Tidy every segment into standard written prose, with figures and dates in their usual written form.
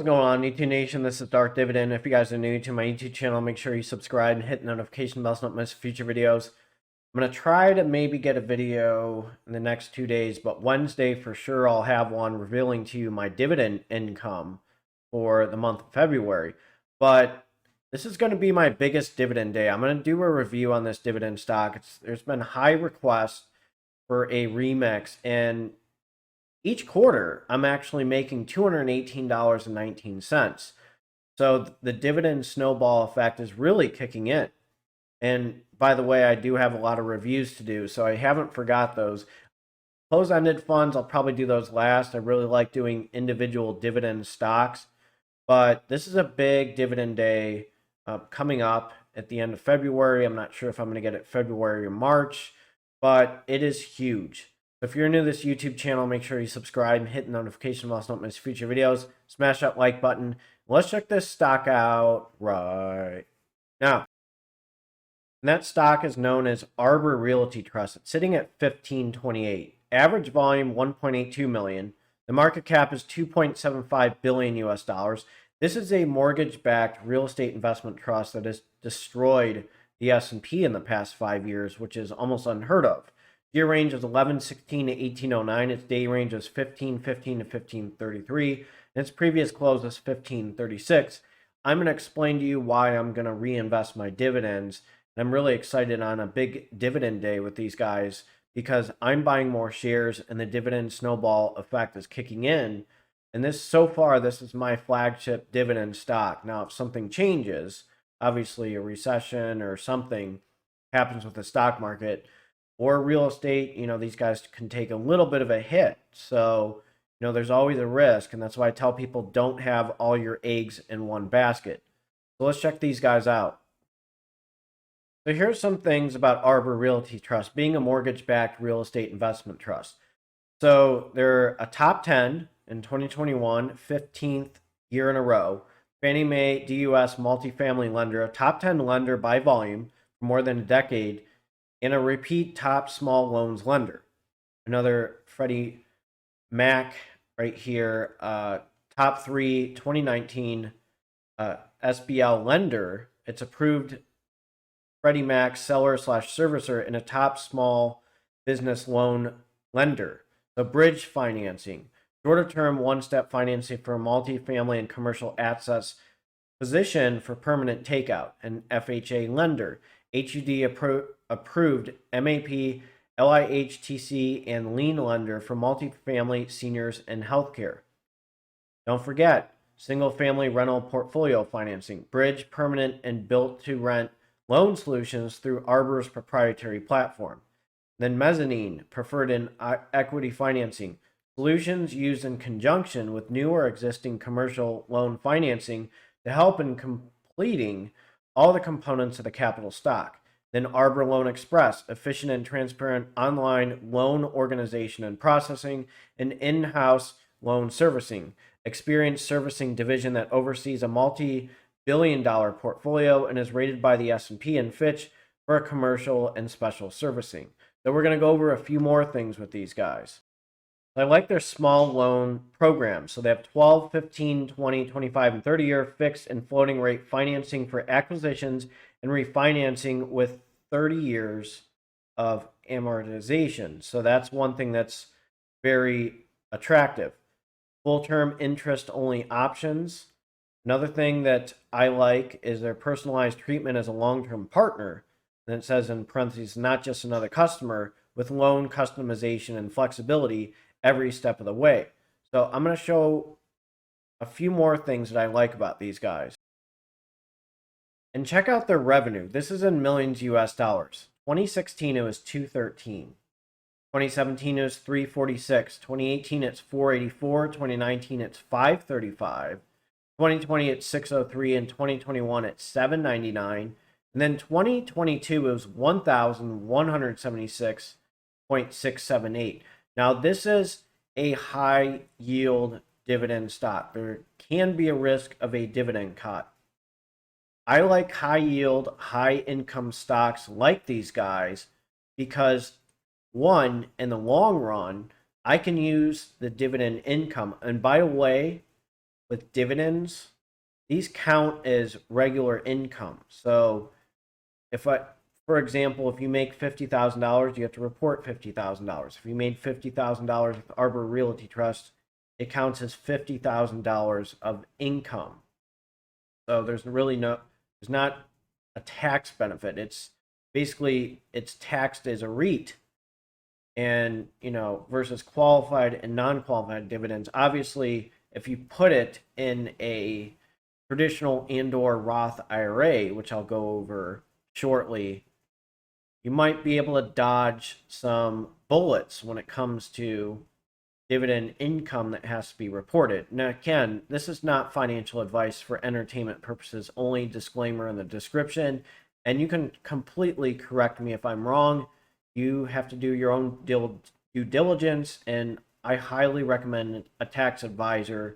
going on, YouTube Nation? This is Dark Dividend. If you guys are new to my YouTube channel, make sure you subscribe and hit the notification bell so you don't miss future videos. I'm going to try to maybe get a video in the next 2 days, but Wednesday for sure I'll have one revealing to you my dividend income for the month of February. But this is going to be my biggest dividend day. I'm going to do a review on this dividend stock. There's been high requests for a remix, and each quarter, I'm actually making $218.19. So the dividend snowball effect is really kicking in. And by the way, I do have a lot of reviews to do, so I haven't forgot those. Close-ended funds, I'll probably do those last. I really like doing individual dividend stocks. But this is a big dividend day coming up at the end of February. I'm not sure if I'm going to get it February or March, but it is huge. If you're new to this YouTube channel, make sure you subscribe and hit the notification bell so you don't miss future videos. Smash that like button. Let's check this stock out right now. And that stock is known as Arbor Realty Trust. It's sitting at $15.28. Average volume 1.82 million. The market cap is 2.75 billion US dollars. This is a mortgage-backed real estate investment trust that has destroyed the S&P in the past 5 years, which is almost unheard of. Year range is 1116 to 1809. Its day range is 1515 to 1533. And its previous close is 1536. I'm going to explain to you why I'm going to reinvest my dividends. And I'm really excited on a big dividend day with these guys because I'm buying more shares and the dividend snowball effect is kicking in. And this, so far, this is my flagship dividend stock. Now, if something changes, obviously a recession or something happens with the stock market, or real estate, these guys can take a little bit of a hit. So, there's always a risk. And that's why I tell people don't have all your eggs in one basket. So let's check these guys out. So here's some things about Arbor Realty Trust, being a mortgage-backed real estate investment trust. So they're a top 10 in 2021, 15th year in a row. Fannie Mae DUS multifamily lender, a top 10 lender by volume for more than a decade, and a repeat top small loans lender. Another Freddie Mac right here, top 3 2019 SBL lender. It's approved Freddie Mac seller/servicer and a top small business loan lender. The bridge financing, shorter term one-step financing for multifamily and commercial assets position for permanent takeout. An FHA lender, HUD approved MAP, LIHTC, and lien lender for multifamily, seniors, and healthcare. Don't forget, single-family rental portfolio financing, bridge, permanent, and built-to-rent loan solutions through Arbor's proprietary platform. Then mezzanine, preferred in equity financing, solutions used in conjunction with new or existing commercial loan financing to help in completing all the components of the capital stock. Then Arbor Loan Express, efficient and transparent online loan organization and processing, and in-house loan servicing, experienced servicing division that oversees a multi-billion-dollar portfolio and is rated by the S&P and Fitch for commercial and special servicing. So we're going to go over a few more things with these guys. I like their small loan program. So they have 12, 15, 20, 25, and 30-year fixed and floating rate financing for acquisitions and refinancing with 30 years of amortization. So that's one thing that's very attractive. Full-term interest-only options. Another thing that I like is their personalized treatment as a long-term partner. And it says in parentheses, not just another customer, with loan customization and flexibility every step of the way. So I'm going to show a few more things that I like about these guys. And check out their revenue. This is in millions US dollars. 2016 it was 213. 2017 it was 346. 2018 it's 484. 2019 it's 535. 2020 it's 603, and 2021 it's 799. And then 2022 it was 1,176.678. Now this is a high yield dividend stock. There can be a risk of a dividend cut. I like high yield, high income stocks like these guys because, one, in the long run, I can use the dividend income. And by the way, with dividends, these count as regular income. So for example, if you make $50,000, you have to report $50,000. If you made $50,000 with Arbor Realty Trust, it counts as $50,000 of income. So there's not a tax benefit. It's basically, it's taxed as a REIT, and versus qualified and non-qualified dividends. Obviously, if you put it in a traditional and/or Roth IRA, which I'll go over shortly, you might be able to dodge some bullets when it comes to dividend income that has to be reported. Now, again, this is not financial advice for entertainment purposes only. Disclaimer in the description, and you can completely correct me if I'm wrong. You have to do your own due diligence, and I highly recommend a tax advisor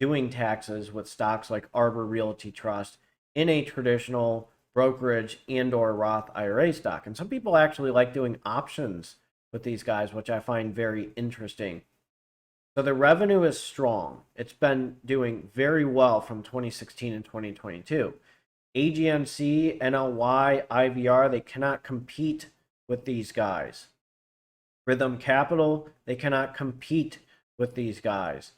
doing taxes with stocks like Arbor Realty Trust in a traditional brokerage and/or Roth IRA stock. And some people actually like doing options with these guys, which I find very interesting. So the revenue is strong. It's been doing very well from 2016 and 2022. AGNC, NLY, IVR, they cannot compete with these guys. Rhythm Capital, they cannot compete with these guys.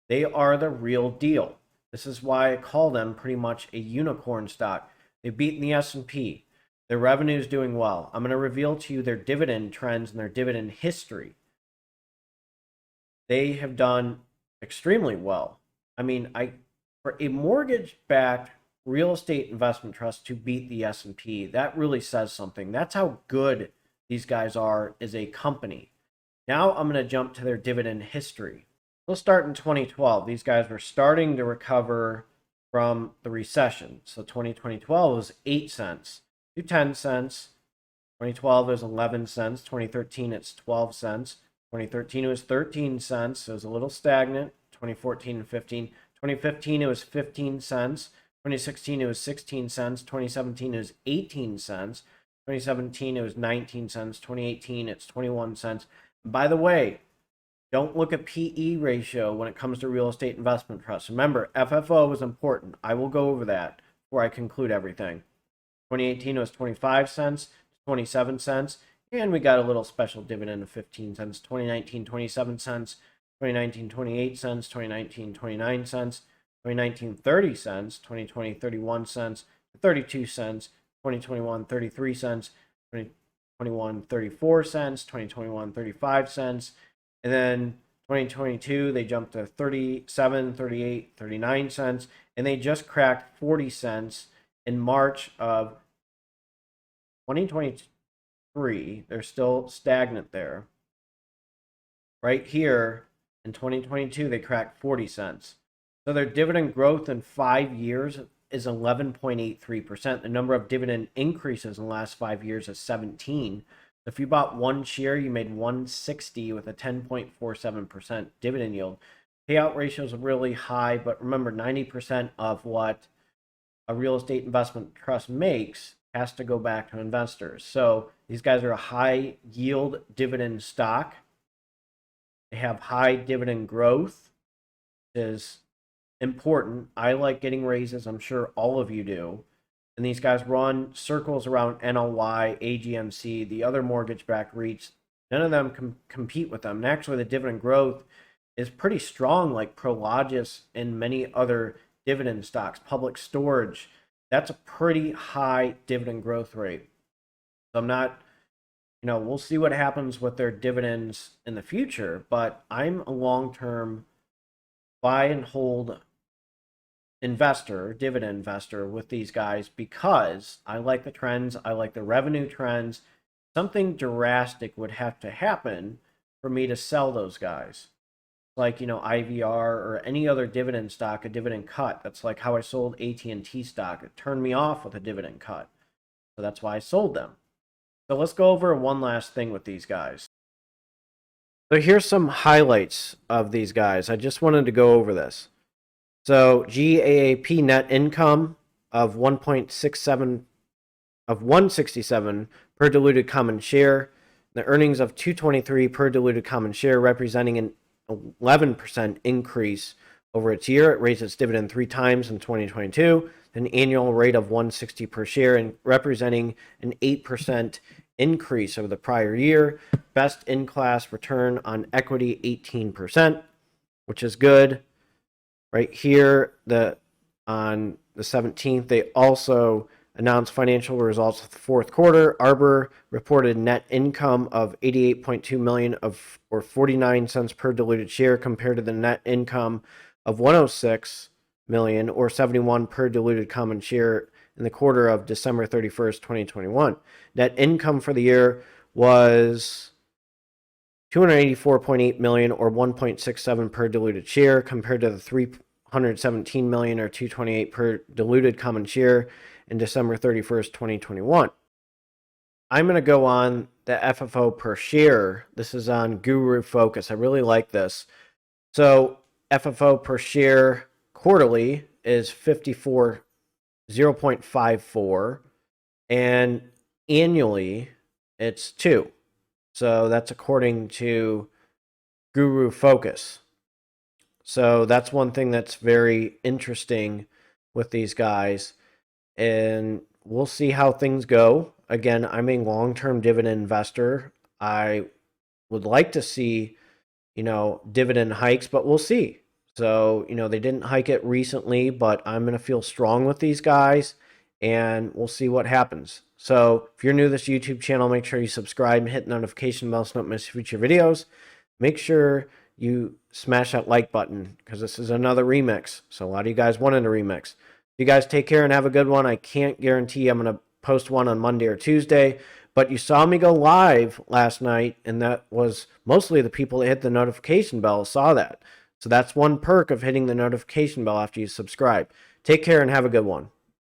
They are the real deal. This is why I call them pretty much a unicorn stock. They've beaten the S&P. Their revenue is doing well. I'm going to reveal to you their dividend trends and their dividend history. They have done extremely well. I mean, for a mortgage-backed real estate investment trust to beat the S&P, that really says something. That's how good these guys are as a company. Now I'm going to jump to their dividend history. Let's start in 2012. These guys were starting to recover from the recession. So 2012 was 8 cents to 10 cents. 2012 is 11 cents. 2013 it's 12 cents. 2013 it was 13 cents. So it was a little stagnant. 2014 and 15. 2015 it was 15 cents. 2016 it was 16 cents. 2017 it was 18 cents. 2017 it was 19 cents. 2018 it's 21 cents. By the way, don't look at PE ratio when it comes to real estate investment trusts. Remember, FFO is important. I will go over that before I conclude everything. 2018 was 25 cents, 27 cents, and we got a little special dividend of 15 cents. 2019, 27 cents. 2019, 28 cents. 2019, 29 cents. 2019, 30 cents. 2020, 31 cents. 32 cents. 2021, 33 cents. 2021, 34 cents. 2021, 35 cents. And then 2022, they jumped to 37, 38, 39 cents, and they just cracked 40 cents in March of 2023. They're still stagnant there. Right here in 2022, they cracked 40 cents. So their dividend growth in 5 years is 11.83%. The number of dividend increases in the last 5 years is 17. If you bought one share, you made 160 with a 10.47% dividend yield. Payout ratios are really high, but remember, 90% of what a real estate investment trust makes has to go back to investors. So these guys are a high yield dividend stock. They have high dividend growth, which is important. I like getting raises. I'm sure all of you do. And these guys run circles around NLY, AGNC, the other mortgage-backed REITs. None of them can compete with them. And actually, the dividend growth is pretty strong, like Prologis and many other dividend stocks. Public Storage, that's a pretty high dividend growth rate. So I'm not, we'll see what happens with their dividends in the future, but I'm a long-term buy and hold investor, dividend investor with these guys because I like the trends. I like the revenue trends. Something drastic would have to happen for me to sell those guys. Like, IVR or any other dividend stock, a dividend cut. That's like how I sold AT&T stock. It turned me off with a dividend cut. So that's why I sold them. So let's go over one last thing with these guys. So here's some highlights of these guys. I just wanted to go over this. So GAAP net income of 167 per diluted common share. The earnings of $223 per diluted common share, representing an 11% increase over its year. It raised its dividend 3 times in 2022, an annual rate of $160 per share, and representing an 8% increase over the prior year. Best in class return on equity, 18%, which is good. Right here, on the 17th, they also announced financial results of the fourth quarter. Arbor reported net income of $88.2 million or 49 cents per diluted share, compared to the net income of $106 million or 71 per diluted common share in the quarter of December 31st, 2021. Net income for the year was $284.8 million or 1.67 per diluted share, compared to the $317 million or 228 per diluted common share in December 31st, 2021. I'm going to go on the FFO per share. This is on Guru Focus. I really like this. So FFO per share quarterly is 0.54, and annually it's 2. So that's according to Guru Focus. So that's one thing that's very interesting with these guys. And we'll see how things go. Again, I'm a long-term dividend investor. I would like to see, dividend hikes, but we'll see. So, they didn't hike it recently, but I'm going to feel strong with these guys, and we'll see what happens. So if you're new to this YouTube channel, make sure you subscribe and hit the notification bell so you don't miss future videos. Make sure you smash that like button, because this is another remix. So a lot of you guys wanted a remix. You guys take care and have a good one. I can't guarantee I'm going to post one on Monday or Tuesday, but you saw me go live last night, and that was mostly the people that hit the notification bell saw that. So that's one perk of hitting the notification bell after you subscribe. Take care and have a good one.